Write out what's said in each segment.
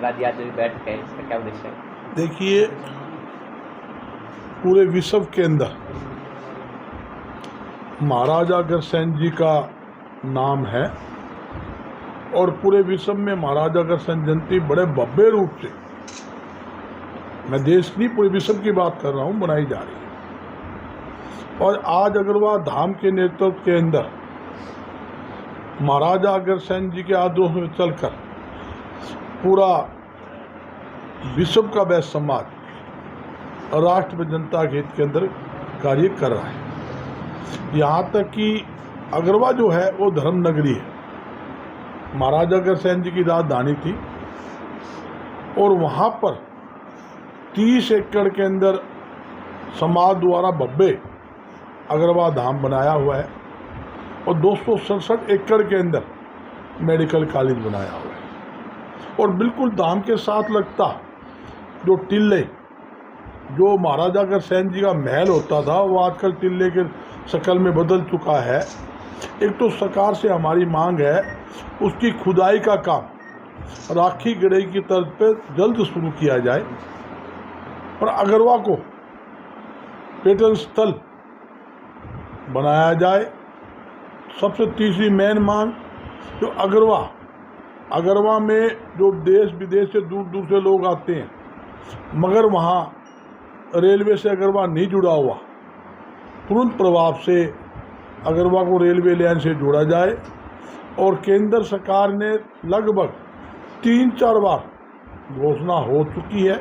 लगा दिया, जो बैठ गए, इसका क्या उद्देश्य है? देखिए, पूरे विश्व के अंदर महाराजा अग्रसेन जी का नाम है और पूरे विश्व में महाराजा अग्रसेन जयंती बड़े भव्य रूप से, मैं देश नहीं पूरे विश्व की बात कर रहा हूँ, मनाई जा रही है। और आज अग्रवाल धाम के नेतृत्व के अंदर महाराजा अग्रसेन जी के आदर्श में चलकर पूरा विश्व का वैश्य समाज राष्ट्र में जनता के हित के अंदर कार्य कर रहा है। यहाँ तक कि अग्रवा जो है वो धर्म नगरी है, महाराजा अग्रसेन जी की राजधानी थी और वहाँ पर 30 एकड़ के अंदर समाज द्वारा भव्य अग्रवा धाम बनाया हुआ है और 267 एकड़ के अंदर मेडिकल कॉलेज बनाया हुआ है। और बिल्कुल धाम के साथ लगता जो टिल्ले, जो महाराजा अग्रसेन जी का महल होता था, वो आजकल टिल्ले के शक्ल में बदल चुका है। एक तो सरकार से हमारी मांग है उसकी खुदाई का काम राखी गढ़ई की तर्ज पे जल्द शुरू किया जाए और अग्रवा को पर्यटन स्थल बनाया जाए। सबसे तीसरी मेन मांग, जो अग्रवा में जो देश विदेश से दूर दूर से लोग आते हैं मगर वहाँ रेलवे से अग्रवा नहीं जुड़ा हुआ, तुरंत प्रभाव से अग्रवा को रेलवे लाइन से जोड़ा जाए। और केंद्र सरकार ने लगभग 3-4 बार घोषणा हो चुकी है,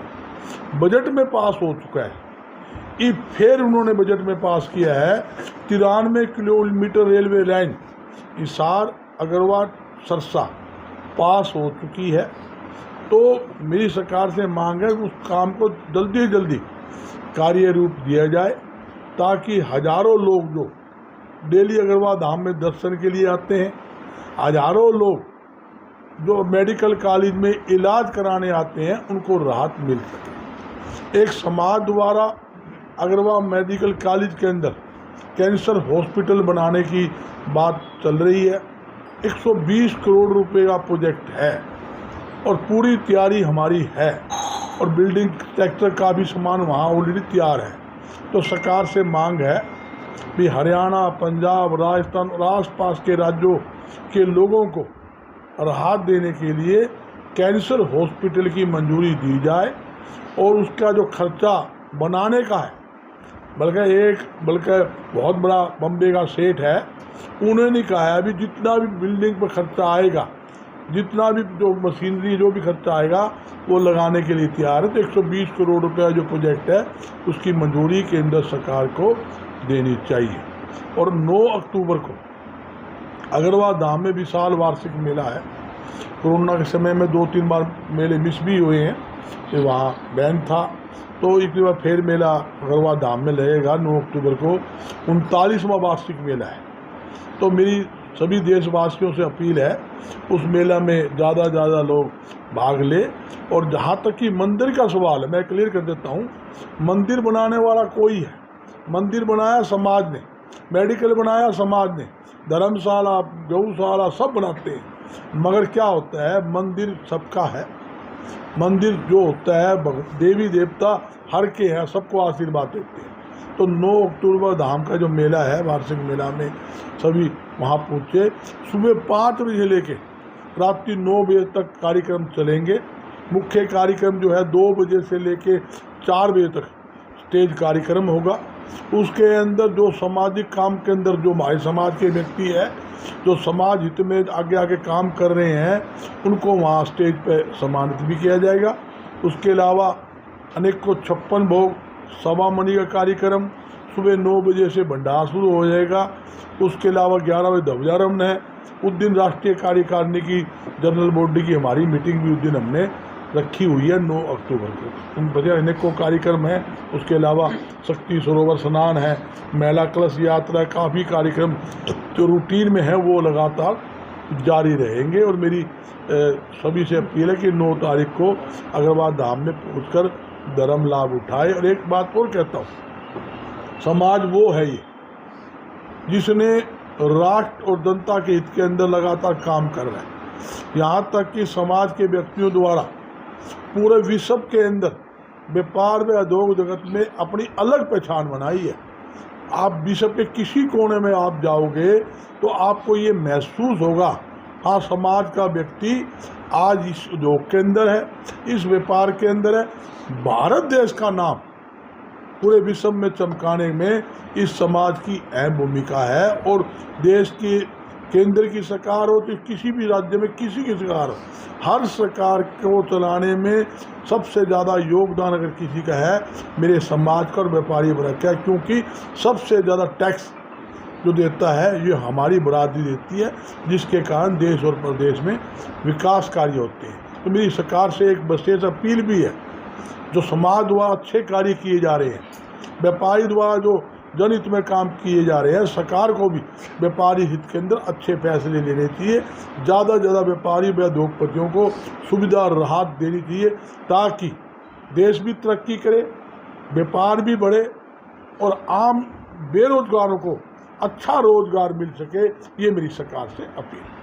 बजट में पास हो चुका है। फिर उन्होंने बजट में पास किया है 93 kilometre railway line Hisar Agroha Sirsa पास हो चुकी है। तो मेरी सरकार से मांग है उस काम को जल्दी से जल्दी कार्य रूप दिया जाए ताकि हजारों लोग जो डेली अग्रवा धाम में दर्शन के लिए आते हैं, हजारों लोग जो मेडिकल कॉलेज में इलाज कराने आते हैं, उनको राहत मिल सके। एक समाज द्वारा अग्रवा मेडिकल कॉलेज के अंदर कैंसर हॉस्पिटल बनाने की बात चल रही है। 120 करोड़ रुपए का प्रोजेक्ट है और पूरी तैयारी हमारी है और बिल्डिंग सेक्टर का भी सामान वहाँ ऑलरेडी तैयार है। तो सरकार से मांग है कि हरियाणा, पंजाब, राजस्थान और आसपास के राज्यों के लोगों को राहत देने के लिए कैंसर हॉस्पिटल की मंजूरी दी जाए और उसका जो खर्चा बनाने का है, बल्कि बहुत बड़ा बम्बे का सेठ है, उन्होंने कहा है अभी जितना भी बिल्डिंग पर खर्चा आएगा, जितना भी जो मशीनरी जो भी खर्चा आएगा वो लगाने के लिए तैयार है। तो 120 करोड़ रुपया जो प्रोजेक्ट है उसकी मंजूरी केंद्र सरकार को देनी चाहिए। और 9 अक्टूबर को अग्रवा धाम में विशाल वार्षिक मेला है। कोरोना के समय में 2-3 बार मेले मिस भी हुए हैं, तो वहाँ बैन था, तो एक बार फिर मेला अग्रवा धाम में लगेगा। 9 अक्टूबर को 39वां वार्षिक मेला है। तो मेरी सभी देशवासियों से अपील है उस मेला में ज़्यादा लोग भाग ले। और जहाँ तक कि मंदिर का सवाल है, मैं क्लियर कर देता हूँ, मंदिर बनाने वाला कोई है, मंदिर बनाया समाज ने, मेडिकल बनाया समाज ने, धर्मशाला, गौशाला सब बनाते हैं, मगर क्या होता है मंदिर सबका है। मंदिर जो होता है देवी देवता हर के हैं, सबको आशीर्वाद देते हैं। तो 9 अक्टूबर धाम का जो मेला है, वार्षिक मेला में सभी वहाँ पहुँचे। सुबह 5 बजे लेके रात्रि 9 बजे तक कार्यक्रम चलेंगे। मुख्य कार्यक्रम जो है 2 बजे से लेके 4 बजे तक स्टेज कार्यक्रम होगा। उसके अंदर जो सामाजिक काम के अंदर जो हमारे समाज के व्यक्ति है जो समाज हित में आगे काम कर रहे हैं, उनको वहाँ स्टेज पर सम्मानित भी किया जाएगा। उसके अलावा अनेक को 56 भोग, सवा मणि का कार्यक्रम, सुबह 9 बजे से भंडारा शुरू हो जाएगा। उसके अलावा 11 बजे ध्वजारोहण है। उस दिन राष्ट्रीय कार्यकारिणी की जनरल बॉडी की हमारी मीटिंग भी उस दिन हमने रखी हुई है 9 अक्टूबर को। उन बजे अनेक को कार्यक्रम है। उसके अलावा शक्ति सरोवर स्नान है, मेला कलश यात्रा, काफ़ी कार्यक्रम जो रूटीन में है वो लगातार जारी रहेंगे। और मेरी सभी से अपील है कि 9 तारीख को अग्रवा धाम में पहुंचकर धर्म लाभ उठाए। और एक बात और कहता हूँ, समाज वो है ये जिसने राष्ट्र और जनता के हित के अंदर लगातार काम कर रहा है। यहाँ तक कि समाज के व्यक्तियों द्वारा पूरे विश्व के अंदर व्यापार व उद्योग जगत में अपनी अलग पहचान बनाई है। आप विश्व के किसी कोने में आप जाओगे तो आपको ये महसूस होगा, हाँ समाज का व्यक्ति आज इस उद्योग के अंदर है, इस व्यापार के अंदर है। भारत देश का नाम पूरे विश्व में चमकाने में इस समाज की अहम भूमिका है। और देश की केंद्र की सरकार हो तो किसी भी राज्य में किसी की सरकार हो, हर सरकार को चलाने में सबसे ज़्यादा योगदान अगर किसी का है मेरे समाज का और व्यापारी वर्ग का, क्योंकि सबसे ज़्यादा टैक्स जो देता है ये हमारी बरादरी देती है, जिसके कारण देश और प्रदेश में विकास कार्य होते हैं। तो मेरी सरकार से एक विशेष अपील भी है, जो समाज द्वारा अच्छे कार्य किए जा रहे हैं, व्यापारी द्वारा जो जनहित में काम किए जा रहे हैं, सरकार को भी व्यापारी हित के अंदर अच्छे फैसले लेने चाहिए। ज़्यादा से ज़्यादा व्यापारी व उद्योगपतियों को सुविधा और राहत देनी चाहिए, ताकि देश भी तरक्की करे, व्यापार भी बढ़े और आम बेरोजगारों को अच्छा रोजगार मिल सके। ये मेरी सरकार से अपील है।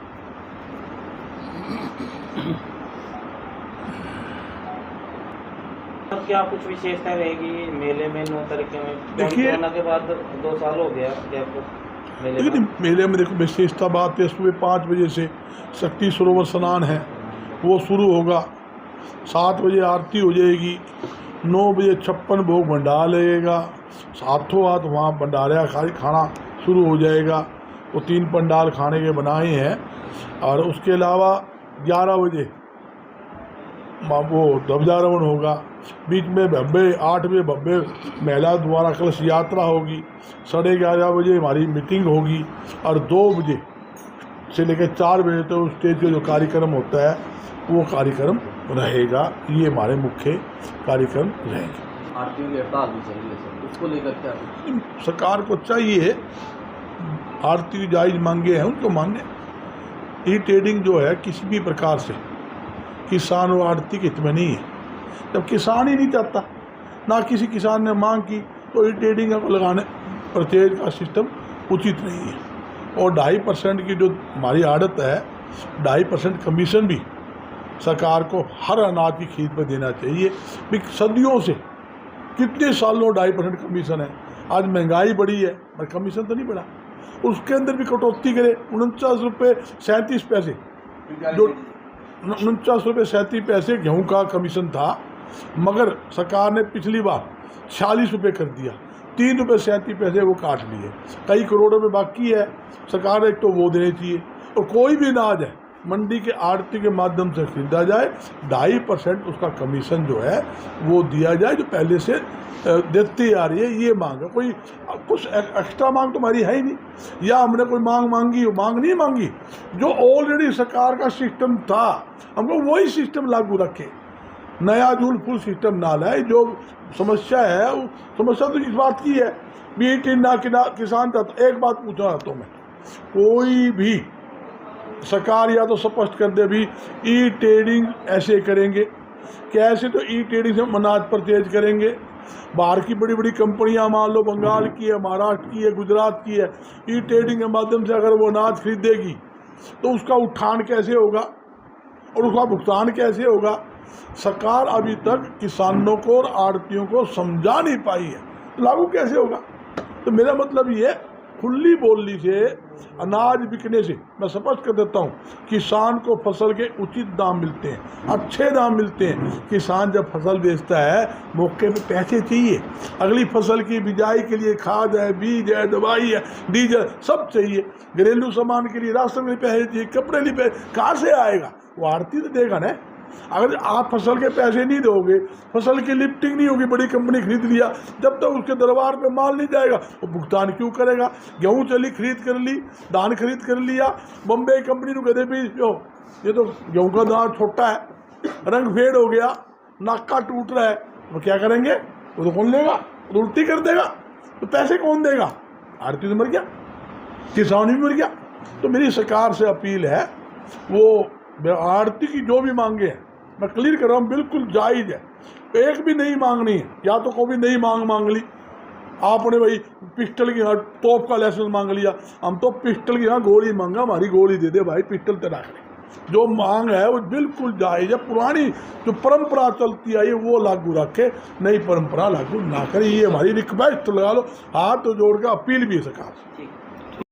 क्या कुछ विशेषता रहेगी मेले में 9 तारीख में? देखिए, कोरोना के बाद 2 साल हो गया जयपुर मेले लेकिन में। मेले में देखो विशेषता बात है, सुबह 5 बजे से शक्ति सरोवर स्नान है वो शुरू होगा, 7 बजे आरती हो जाएगी, 9 बजे 56 भोग भंडार लगेगा, साथों हाथ वहाँ भंडारा खाना शुरू हो जाएगा। वो 3 पंडाल खाने के बनाए हैं। और उसके अलावा 11 बजे वो ध्वजारोहण होगा, बीच में भव्य 8 बजे भव्य महिला द्वारा कलश यात्रा होगी, 11:30 बजे हमारी मीटिंग होगी और 2 बजे से लेकर 4 बजे तक उस स्टेज का जो कार्यक्रम होता है वो कार्यक्रम रहेगा। ये हमारे मुख्य कार्यक्रम रहेंगे। आरती की हड़ताल भी चल रही है, उसको लेकर क्या? सरकार को चाहिए आरती जायज मांगे हैं उनको मान्य। ई ट्रेडिंग जो है किसी भी प्रकार से किसान और आड़ती के हित में नहीं है। जब किसान ही नहीं चाहता, ना किसी किसान ने मांग की, तो ई ट्रेडिंग को लगाने परचेज का सिस्टम उचित नहीं है। और 2.5% की जो हमारी आड़त है, 2.5% कमीशन भी सरकार को हर अनाज की खरीद पर देना चाहिए। भी सदियों से कितने सालों 2.5% कमीशन है, आज महंगाई बढ़ी है पर कमीशन तो नहीं बढ़ा। उसके अंदर भी कटौती करे, 49 रुपये 37 पैसे, जो 49 रुपये 37 पैसे गेहूँ का कमीशन था, मगर सरकार ने पिछली बार 46 रुपये कर दिया, 3 रुपये 37 पैसे वो काट लिए। कई करोड़ों में बाकी है, सरकार एक तो वो देनी चाहिए। और कोई भी अनाज है मंडी के आड़ती के माध्यम से खरीदा जाए, 2.5% उसका कमीशन जो है वो दिया जाए, जो पहले से देती आ रही है। ये मांग है, कोई कुछ एक्स्ट्रा मांग तो हमारी है ही नहीं, या हमने कोई मांग मांगी, मांग नहीं मांगी। जो ऑलरेडी सरकार का सिस्टम था हमको वही सिस्टम लागू रखे, नया जूल फुल सिस्टम ना लाए। जो समस्या है वो समस्या तो इस बात की है भी ना किसान था। एक बात पूछना चाहता हूँ मैं, कोई भी सरकार या तो स्पष्ट कर दे भी ई ट्रेडिंग ऐसे करेंगे, कैसे? तो ई ट्रेडिंग से अनाज परचेज करेंगे। बाहर की बड़ी बड़ी कंपनियां, मान लो बंगाल की है, महाराष्ट्र की है, गुजरात की है, ई ट्रेडिंग के माध्यम से अगर वो अनाज खरीदेगी तो उसका उठान कैसे होगा और उसका भुगतान कैसे होगा? सरकार अभी तक किसानों को और आड़तियों को समझा नहीं पाई है, तो लागू कैसे होगा? तो मेरा मतलब ये खुली बोली से, अनाज बिकने से मैं स्पष्ट कर देता हूँ, किसान को फसल के उचित दाम मिलते हैं, अच्छे दाम मिलते हैं। किसान जब फसल बेचता है मौके पे पैसे चाहिए, अगली फसल की बिजाई के लिए खाद है, बीज है, दवाई है, डीजल सब चाहिए, घरेलू सामान के लिए राशन के लिए पैसे चाहिए, कपड़े लिए पैसे कहाँ से आएगा? वो आड़ती तो देगा ना। अगर आप फसल के पैसे नहीं दोगे, फसल की लिफ्टिंग नहीं होगी, बड़ी कंपनी खरीद लिया, जब तक उसके दरबार पे माल नहीं जाएगा वो भुगतान क्यों करेगा? गेहूं चली खरीद कर ली, धान खरीद कर लिया, बम्बई कंपनी को कहते भी जो ये तो गेहूं का दाना छोटा है, रंग फेड हो गया, नाका टूट रहा है, वो क्या करेंगे? वो तो कौन लेगा? वो तो उल्टी कर देगा। तो पैसे कौन देगा? आड़ती तो मर गया, किसान भी मर गया। तो मेरी सरकार से अपील है, वो आड़ती की जो भी मांगे हैं मैं क्लियर कर रहा हूँ, बिल्कुल जायज़ है। एक भी नई मांगनी है, या तो कोई भी नई मांग ली आपने, भाई पिस्टल की यहाँ तोप का लाइसेंस मांग लिया, हम तो पिस्टल की यहाँ गोली मांगा, हमारी गोली दे दे भाई, पिस्टल तो रख ले, जो मांग है वो बिल्कुल जायज़ है। पुरानी जो परंपरा चलती आई है वो लागू रखे, नई परंपरा लागू ना करे। ये हमारी रिक्वेस्ट लगा लो, हाथ तो जोड़ के अपील भी है सरकार से।